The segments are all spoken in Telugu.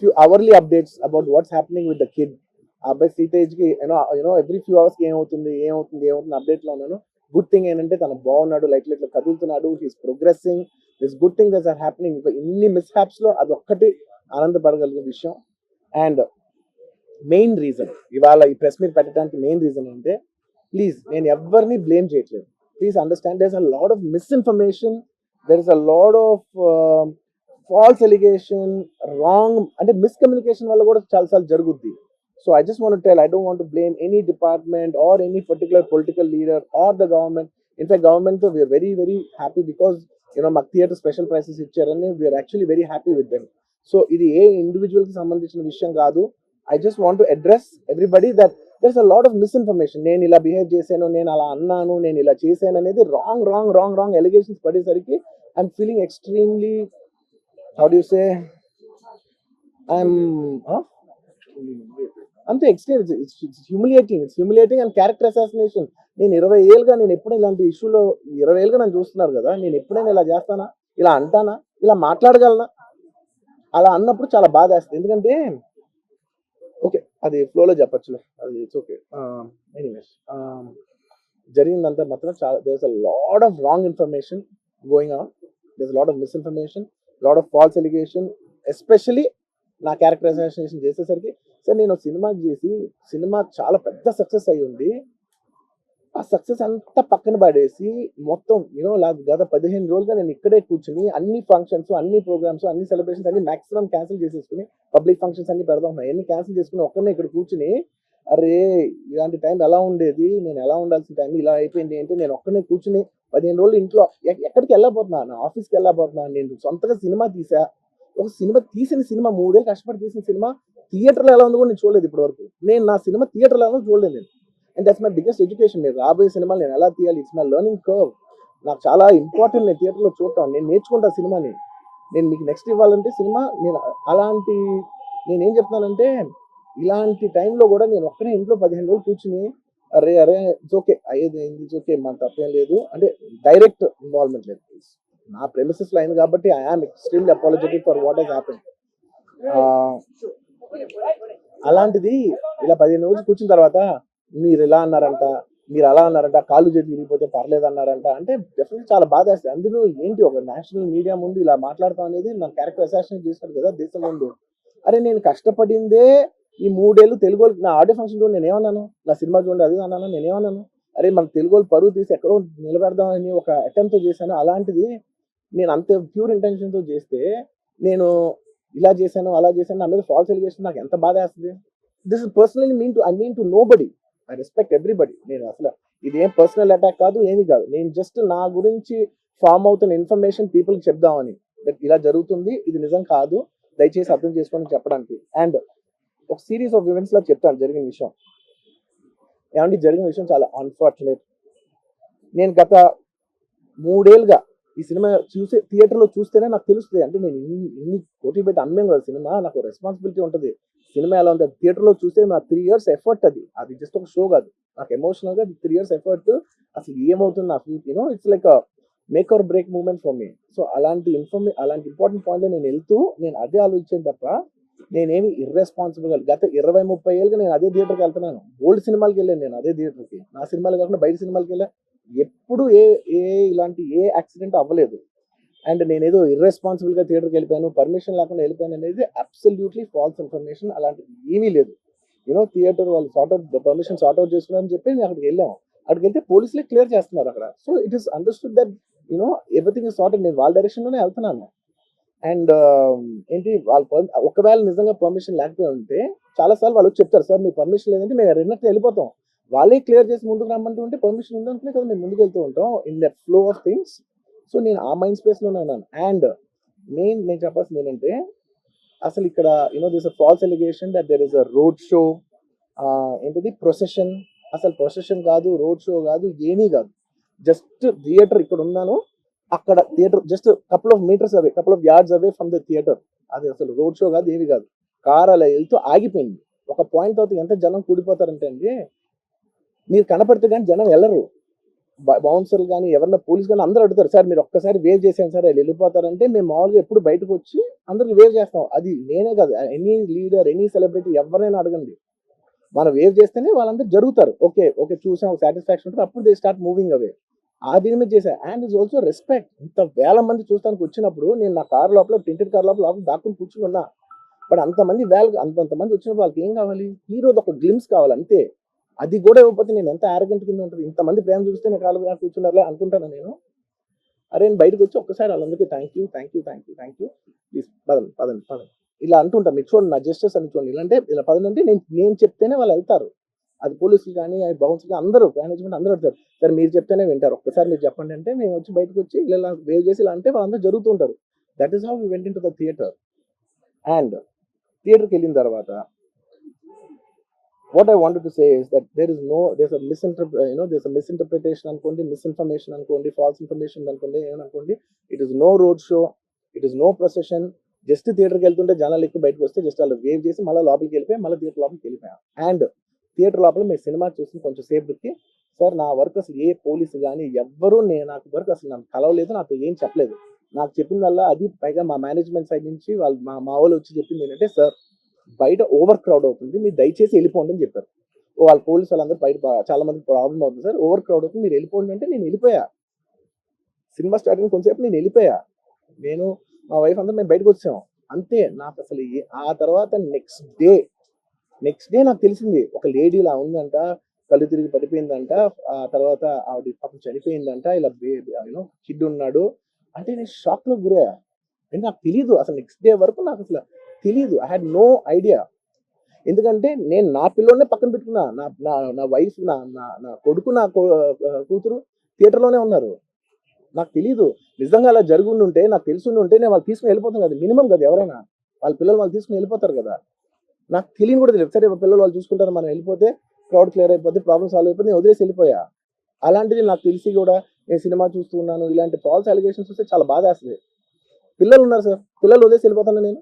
few hourly updates about what's happening with the kid. అబ్బాయి సీతేజ్కి ఎవ్రీ ఫ్యూ అవర్స్కి ఏమవుతుంది అప్డేట్లో ఉన్నాను. గుడ్ థింగ్ ఏంటంటే తను బాగున్నాడు, లైట్ లైట్లో కదులుతున్నాడు, he's progressing, this good thing that's are happening. ఇంకా ఇన్ని మిస్హ్యాప్స్లో అదొక్కటి ఆనందపడగలిగే విషయం. అండ్ మెయిన్ రీజన్ ఇవాళ ఈ ప్రెస్ మీట్ పెట్టడానికి మెయిన్ రీజన్ అంటే, ప్లీజ్ నేను ఎవరిని బ్లేమ్ చేయట్లేదు. Please understand there is a lot of misinformation, there is a lot of false allegation, wrong అంటే మిస్కమ్యూనికేషన్ వల్ల కూడా చాలాసార్లు జరుగుద్ది. So I just want to tell, I don't want to blame any department or any particular political leader or the government. In fact, government, we are very, very happy because, మాకు థియేటర్ స్పెషల్ ప్రైసెస్ ఇచ్చారని we are actually very happy with them. So ఇది ఏ ఇండివిజువల్కి సంబంధించిన విషయం కాదు. I just want to address everybody that there's a lot of misinformation. నేను ఇలా బిహేవ్ చేశాను, నేను అలా అన్నాను, నేను ఇలా చేశాను అనేది రాంగ్ ఎలిగేషన్స్ పడేసరికి I'm feeling extremely, how do you say, అంతే extreme. It's humiliating and character assassination. నేను 20 ఏళ్ళుగా నేను ఎప్పుడైనా ఇలాంటి ఇష్యూలో 20 ఏళ్ళుగా నన్ను చూస్తున్నారు కదా, నేను ఎప్పుడైనా ఇలా చేస్తానా, ఇలా అంటానా, ఇలా మాట్లాడగలనా? అలా అన్నప్పుడు చాలా బాధ వేస్తుంది. ఎందుకంటే ఓకే అది ఫ్లోలో చెప్పచ్చులే, అది ఇట్స్ ఓకే. ఎనీవేస్ జరిగిందంతా మాత్రం చాలా there is a lot of wrong information going on, there is lot of misinformation, lot of false allegation, especially నా క్యారెక్టర్ అసాసినేషన్ చేసేసరికి. సార్ నేను సినిమా చేసి సినిమా చాలా పెద్ద సక్సెస్ అయ్యి ఉంది, ఆ సక్సెస్ అంతా పక్కన పడేసి మొత్తం గత 15 రోజులుగా నేను ఇక్కడే కూర్చుని అన్ని ఫంక్షన్స్, అన్ని ప్రోగ్రామ్స్, అన్ని సెలబ్రేషన్స్ అన్ని మాక్సిమం క్యాన్సిల్ చేసేసుకుని, పబ్లిక్ ఫంక్షన్స్ అన్ని పెడదాం అన్ని క్యాన్సిల్ చేసుకుని ఒక్కనే ఇక్కడ కూర్చుని, అరే ఇలాంటి టైం ఎలా ఉండేది, నేను ఎలా ఉండాల్సిన టైం ఇలా అయిపోయింది అంటే నేను ఒక్కనే కూర్చుని 15 రోజులు ఇంట్లో ఎక్కడికి వెళ్ళబోతున్నా, నా ఆఫీస్కి వెళ్ళబోతున్నా, నేను సొంతగా సినిమా తీసా. ఒక సినిమా తీసిన సినిమా 3 ఏళ్ళు కష్టపడి తీసిన సినిమా థియేటర్లో ఎలా ఉందో కూడా నేను చూడలేదు ఇప్పటి వరకు. నేను నా సినిమా థియేటర్లో ఎలా చూడలేదు నేను. And that's my biggest education. నేను రాబోయే సినిమాలు నేను ఎలా తీయాలి, ఇట్స్ మై లెర్నింగ్ కర్వ్. నాకు చాలా ఇంపార్టెంట్ నేను థియేటర్లో చూడటం, నేను నేర్చుకుంటా సినిమాని. నేను మీకు నెక్స్ట్ ఇవ్వాలంటే సినిమా నేను అలాంటి, నేనేం చెప్తున్నానంటే ఇలాంటి టైంలో కూడా నేను ఒక్కనే ఇంట్లో 15 రోజులు కూర్చుని అరే ఇట్స్ ఓకే అయ్యేది ఇట్స్ ఓకే, మన తప్పేం లేదు అంటే డైరెక్ట్ ఇన్వాల్వ్మెంట్ లేదు. నా ప్రెమిసెస్లో అయింది కాబట్టి I am extremely apologetic for what has happen. అలాంటిది ఇలా 15 రోజులు కూర్చున్న తర్వాత మీరు ఇలా అన్నారంట, మీరు అలా అన్నారంట, కాళ్ళు చేతి విరిగిపోతే పర్లేదు అన్నారంట అంటే డెఫినెట్లీ చాలా బాధ వేస్తుంది. అందులో ఏంటి ఒక నేషనల్ మీడియా ముందు ఇలా మాట్లాడతాం అనేది నా క్యారెక్టర్ అసాసినేట్ చేశాడు కదా దేశం ముందు. అరే నేను కష్టపడిందే ఈ 3 ఏళ్ళు తెలుగు నా ఆడియో ఫంక్షన్ చూడండి, నేనేమన్నాను, నా సినిమా చూడండి అది అన్నాను, నేనేమన్నాను, అరే మన తెలుగు పరువు తీసి ఎక్కడో నిలబెడదామని ఒక అటెంప్ట్ చేశాను. అలాంటిది నేను అంత ప్యూర్ ఇంటెన్షన్తో చేస్తే నేను ఇలా చేశాను అలా చేశాను నా మీద ఫాల్స్ ఎలిగేషన్ నాకు ఎంత బాధ వేస్తుంది. This is personally I mean to nobody, I respect everybody. నేను అసలు ఇది ఏం పర్సనల్ అటాక్ కాదు, ఏమి కాదు. నేను జస్ట్ నా గురించి ఫామ్ అవుతున్న ఇన్ఫర్మేషన్ పీపుల్కి చెప్దామని, ఇలా జరుగుతుంది ఇది నిజం కాదు దయచేసి అర్థం చేసుకొని చెప్పడానికి. అండ్ ఒక సిరీస్ ఆఫ్ ఈవెంట్స్ లా చెప్తాను జరిగిన విషయం. ఏమంటే జరిగిన విషయం చాలా అన్ఫార్చునేట్. నేను గత 3 ఏళ్ళుగా ఈ సినిమా థియేటర్లో చూస్తేనే నాకు తెలుస్తుంది. అంటే నేను ఇన్ని కోట్లు పెట్టి అమ్మేం కదా సినిమా, నాకు రెస్పాన్సిబిలిటీ ఉంటుంది. సినిమా ఎలా ఉంటుంది థియేటర్లో చూస్తే నా 3 years ఎఫర్ట్, అది జస్ట్ ఒక షో కాదు. నాకు ఎమోషనల్గా 3 years ఎఫర్ట్. అసలు ఏమవుతుంది నాకు it's like make or break moment for me. So అలాంటి ఇంపార్టెంట్ పాయింట్లో నేను వెళ్తూ నేను అదే ఆలోచించాను తప్ప నేనేమి ఇర్రెస్పాన్సిబుల్గా గత 20-30 ఏళ్ళుగా నేను అదే థియేటర్కి వెళ్తున్నాను. ఓల్డ్ సినిమాలకి వెళ్ళాను నేను అదే థియేటర్కి, నా సినిమాలు కాకుండా బయట సినిమాలకి వెళ్ళా. ఎప్పుడు ఇలాంటి యాక్సిడెంట్ అవ్వలేదు. అండ్ నేనేదో ఇర్రెస్పాన్సిబుల్గా థియేటర్కి వెళ్ళిపోయాను, పర్మిషన్ లేకుండా వెళ్ళిపోయాను అనేది అబ్సల్యూట్లీ ఫాల్స్ ఇన్ఫర్మేషన్. అలాంటిది ఏమీ లేదు. థియేటర్ వాళ్ళు పర్మిషన్ సార్ట్అవుట్ చేసుకున్నారని చెప్పి నేను అక్కడికి వెళ్ళాము. అక్కడికి వెళ్తే పోలీసులే క్లియర్ చేస్తున్నారు అక్కడ. So it is understood that everything is sorted. నేను వాళ్ళ డైరెక్షన్లోనే వెళ్తున్నాను. అండ్ ఏంటి వాళ్ళు ఒకవేళ నిజంగా పర్మిషన్ లేకపోయి ఉంటే చాలాసార్లు వాళ్ళు చెప్తారు, సార్ మీ పర్మిషన్ లేదంటే మేము రెండట్టు వెళ్ళిపోతాం. వాళ్ళే క్లియర్ చేసి ముందుకు రమ్మంటూ ఉంటే పర్మిషన్ ఉందనుకునే కదా మేము ముందుకు వెళ్తూ ఉంటాం in that flow of things. So నేను ఆ మైండ్ స్పేస్లోనే ఉన్నాను. అండ్ నేను చెప్పాల్సింది ఏంటంటే అసలు ఇక్కడ this a false allegation that there is a road show, ఏంటిది ప్రొసెషన్. అసలు ప్రొసెషన్ కాదు, రోడ్ షో కాదు, ఏమీ కాదు. జస్ట్ థియేటర్ ఇక్కడ ఉన్నాను, అక్కడ theatre just couple of yards away from the theatre. అది అసలు రోడ్ షో కాదు, ఏమీ కాదు. కార్ అలా వెళ్తూ ఆగిపోయింది. ఒక పాయింట్ తర్వాత ఎంత జనం కూడిపోతారంటే అండి, మీరు కనపడితే కానీ జనం వెళ్ళరు. బౌన్సర్లు కానీ ఎవరన్నా పోలీస్ కానీ అందరూ అడుగుతారు, సార్ మీరు ఒక్కసారి వేవ్ చేసాను సార్ వాళ్ళు వెళ్ళిపోతారంటే మేము మామూలుగా ఎప్పుడు బయటకు వచ్చి అందరికి వేవ్ చేస్తాం. అది నేనే కాదు, ఎనీ లీడర్ ఎనీ సెలబ్రిటీ ఎవరైనా అడగండి, మనం వేవ్ చేస్తేనే వాళ్ళందరూ జరుగుతారు. ఓకే ఓకే చూసాం సాటిస్ఫాక్షన్ ఉంటుంది, అప్పుడు దే స్టార్ట్ మూవింగ్ అవే. ఆ దీని మీద చేశా. And is also respect. ఇంత వేల మంది చూస్తానికి వచ్చినప్పుడు నేను నా కార్ లోపల టెంటెడ్ కార్ లోపల దాక్కుని కూర్చుని ఉన్నా. బట్ అంతమంది అంతమంది వచ్చినప్పుడు వాళ్ళకి ఏం కావాలి, హీరోది ఒక గ్లిమ్స్ కావాలి అంతే. అది కూడా ఇవ్వకపోతే నేను ఎంత ఆరోగ్యంట్ కింద ఉంటుంది. ఇంతమంది ప్రేమ చూస్తే నేను కాలు కూర్చున్నారులే అనుకుంటాను నేను. అరే నేను బయటకు వచ్చి ఒక్కసారి వాళ్ళందరికీ thank you thank you thank you thank you please పదండి పదండి పదండి ఇలా అంటుంటాను. మీరు చూడండి నా జస్టిస్ అని చూడండి, ఇలాంటే ఇలా పదండి అంటే నేను చెప్తేనే వాళ్ళు వెళ్తారు. అది పోలీసులు కానీ బౌన్స్ కానీ అందరూ మేనేజ్మెంట్ అందరూ వెళ్తారు. సరే మీరు చెప్తేనే వింటారు, ఒక్కసారి మీరు చెప్పండి అంటే మేము వచ్చి బయటకు వచ్చి ఇలా వేవ్ చేసి ఇలా అంటే వాళ్ళందరూ జరుగుతుంటారు. That is how we went into the theatre. And థియేటర్కి వెళ్ళిన తర్వాత what I wanted to say is that there's a misinterpretation అనుకోండి, మిస్ఇన్ఫర్మేషన్ అనుకోండి, ఫాల్స్ ఇన్ఫర్మేషన్ అనుకోండి, ఏమనుకోండి. It is no road show, it is no procession. Just థియేటర్కి వెళ్తుంటే జనాలు ఎక్కువ బయటకు వస్తే జస్ట్ అలా వేవ్ చేసి మళ్ళీ లోపలికి వెళ్ళిపోయి మళ్ళీ థియేటర్ లోపలికి వెళ్ళిపోయాం. అండ్ థియేటర్ లోపల మీరు సినిమా చూసి కొంచెం సేపటికి సార్ నా వర్క్ అసలు ఏ పోలీసు కానీ ఎవ్వరూ నాకు వర్క్ అసలు నాకు కలవలేదు, నాకు ఏం చెప్పలేదు. నాకు చెప్పిందల్లా అది పైగా మా మేనేజ్మెంట్ సైడ్ నుంచి వాళ్ళు మా వాళ్ళు వచ్చి చెప్పింది ఏంటంటే, సార్ బయట ఓవర్ క్రౌడ్ అవుతుంది, మీరు దయచేసి వెళ్ళిపోండి అని చెప్పారు. వాళ్ళ పోలీసు వాళ్ళందరూ బయట చాలా మంది ప్రాబ్లం అవుతుంది సార్, ఓవర్ క్రౌడ్ అవుతుంది మీరు వెళ్ళిపోండి అంటే నేను వెళ్ళిపోయా. సినిమా స్టార్టింగ్ కొంచెంసేపు నేను వెళ్ళిపోయా. నేను మా వైఫ్ అందరూ మేము బయటకు వచ్చాము అంతే. నాకు అసలు ఆ తర్వాత నెక్స్ట్ డే నాకు తెలిసింది ఒక లేడీ ఇలా ఉందంట, కళ్ళు తిరిగి పడిపోయిందంట, ఆ తర్వాత ఆవిడ పాపం చనిపోయిందంట, ఇలా కిడ్ ఉన్నాడు అంటే నేను షాక్ లో గురయ్యా. నాకు తెలియదు అసలు, నెక్స్ట్ డే వరకు నాకు అసలు తెలియదు. I had no idea. ఎందుకంటే నేను నా పిల్లోనే పక్కన పెట్టుకున్నా, నా వైఫ్ నా కొడుకు నా కూతురు థియేటర్లోనే ఉన్నారు. నాకు తెలీదు. నిజంగా అలా జరిగి ఉంటే నాకు తెలిసి ఉంటే నేను వాళ్ళు తీసుకుని వెళ్ళిపోతాను కదా, మినిమం కదా, ఎవరైనా వాళ్ళ పిల్లలు వాళ్ళు తీసుకుని వెళ్ళిపోతారు కదా. నాకు తెలియని కూడా తెలియదు. సరే పిల్లలు వాళ్ళు చూసుకుంటారు, మనం వెళ్ళిపోతే క్రౌడ్ క్లియర్ అయిపోతే ప్రాబ్లమ్ సాల్వ్ అయిపోతే నేను వదిలేసి వెళ్ళిపోయా. అలాంటిది నాకు తెలిసి కూడా నేను సినిమా చూస్తున్నాను, ఇలాంటి ఫాల్స్ అలిగేషన్స్ వస్తే చాలా బాధ వేస్తుంది. పిల్లలు ఉన్నారు సార్, పిల్లలు వదిలేసి వెళ్ళిపోతాను నేను.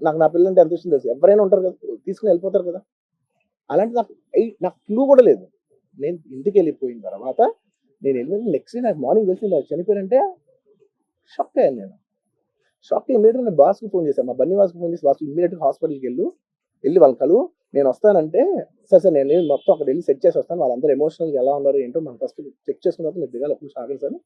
నాకు నా పిల్లలు అంటే ఎంత ఇష్టం తెలుసు, ఎవరైనా ఉంటారు కదా తీసుకుని వెళ్ళిపోతారు కదా. అలాంటి నాకు క్లూ కూడా లేదు. నేను ఇంటికి వెళ్ళిపోయిన తర్వాత నేను వెళ్ళిన నెక్స్ట్ డే నాకు మార్నింగ్ తెలిసి చనిపోయారంటే షాక్ అయ్యాను నేను. షాక్ ఇమీడియట్గా నేను బాస్కి ఫోన్ చేశాను, మా బన్నీ బాస్కి ఫోన్ చేసి, బాస్ ఇమీడియట్గా హాస్పిటల్కి వెళ్ళి వాళ్ళ కలువు, నేను వస్తానంటే సరే నేను మొత్తం అక్కడ వెళ్ళి సెట్ చేసి వస్తాను, వాళ్ళందరూ ఎమోషనల్గా ఎలా ఉన్నారు ఏంటో మనం ఫస్ట్ చెక్ చేసుకున్న తర్వాత మీరు దిగాలి అప్పుడు ఆగండి సార్.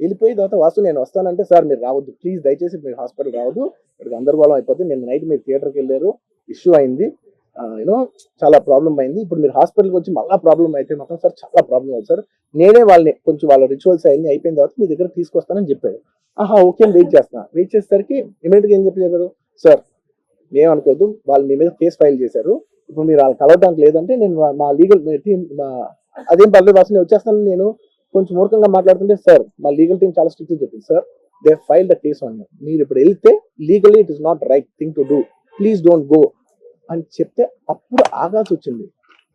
వెళ్ళిపోయిన తర్వాత వాసు నేను వస్తానంటే, సార్ మీరు రావద్దు ప్లీజ్, దయచేసి మీరు హాస్పిటల్ రావద్దు, ఇక్కడ గందరగోళం అయిపోతుంది, నేను నైట్ మీరు థియేటర్కి వెళ్ళారు, ఇష్యూ అయింది, చాలా ప్రాబ్లం అయింది, ఇప్పుడు మీరు హాస్పిటల్కి వచ్చి మళ్ళీ ప్రాబ్లం అయితే మాత్రం సార్ చాలా ప్రాబ్లం అవుతుంది సార్, నేనే కొంచెం వాళ్ళ రిచువల్స్ అన్ని అయిపోయిన తర్వాత మీ దగ్గర తీసుకొస్తానని చెప్పాడు. ఓకే అని వెయిట్ చేసేసరికి ఇమీడియట్గా ఏం చెప్పారు, సార్ ఏమనుకోవద్దు, వాళ్ళు మీ మీద కేసు ఫైల్ చేశారు, ఇప్పుడు మీరు వాళ్ళు కలవడానికి లేదంటే నేను మా లీగల్ టీం అదేం పర్లేదు వాసు నేను వచ్చేస్తాను, నేను కొంచెం మూర్ఖంగా మాట్లాడుతుంటే, సార్ మా లీగల్ టీం చాలా స్ట్రిక్ట్ చెప్పింది sir, they file the case on you, మీరు ఇప్పుడు వెళ్తే legally it is not right thing to do, please don't go అని చెప్తే అప్పుడు ఆగాల్సి వచ్చింది.